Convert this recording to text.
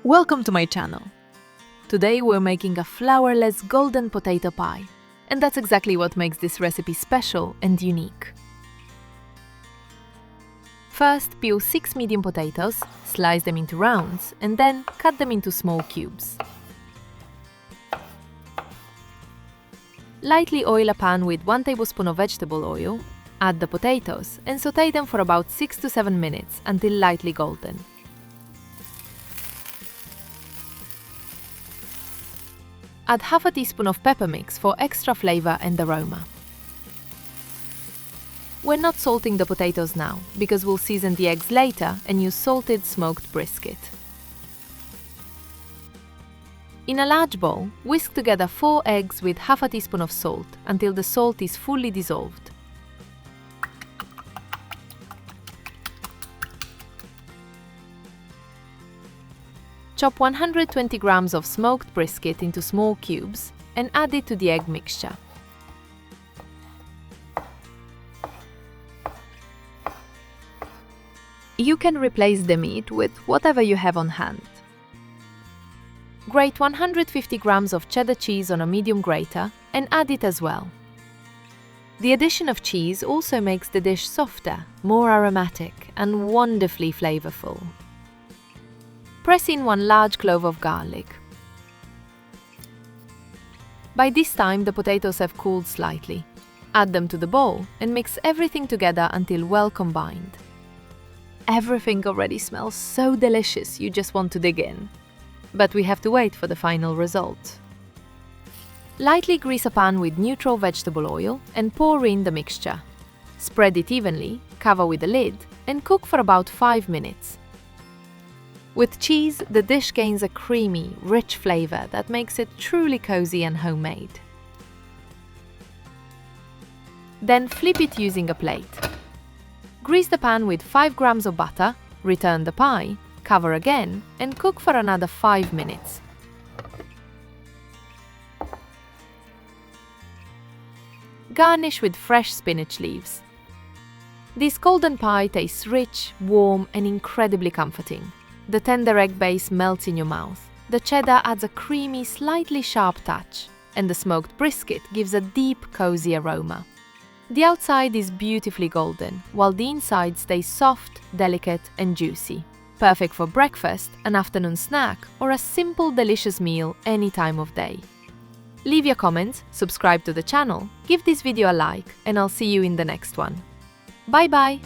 Welcome to my channel. Today we're making a flourless golden potato pie, and that's exactly what makes this recipe special and unique. First, peel 6 medium potatoes, slice them into rounds, and then cut them into small cubes. Lightly oil a pan with 1 tablespoon of vegetable oil, add the potatoes, and sauté them for about 6 to 7 minutes until lightly golden. Add half a teaspoon of pepper mix for extra flavor and aroma. We're not salting the potatoes now, because we'll season the eggs later and use salted smoked brisket. In a large bowl, whisk together 4 eggs with half a teaspoon of salt until the salt is fully dissolved. Chop 120 grams of smoked brisket into small cubes and add it to the egg mixture. You can replace the meat with whatever you have on hand. Grate 150 grams of cheddar cheese on a medium grater and add it as well. The addition of cheese also makes the dish softer, more aromatic, and wonderfully flavorful. Press in 1 large clove of garlic. By this time, the potatoes have cooled slightly. Add them to the bowl and mix everything together until well combined. Everything already smells so delicious you just want to dig in. But we have to wait for the final result. Lightly grease a pan with neutral vegetable oil and pour in the mixture. Spread it evenly, cover with a lid, and cook for about 5 minutes. With cheese, the dish gains a creamy, rich flavor that makes it truly cozy and homemade. Then flip it using a plate. Grease the pan with 5 grams of butter, return the pie, cover again, and cook for another 5 minutes. Garnish with fresh spinach leaves. This golden pie tastes rich, warm, and incredibly comforting. The tender egg base melts in your mouth, the cheddar adds a creamy, slightly sharp touch, and the smoked brisket gives a deep, cozy aroma. The outside is beautifully golden, while the inside stays soft, delicate, and juicy. Perfect for breakfast, an afternoon snack, or a simple, delicious meal any time of day. Leave your comments, subscribe to the channel, give this video a like, and I'll see you in the next one. Bye bye!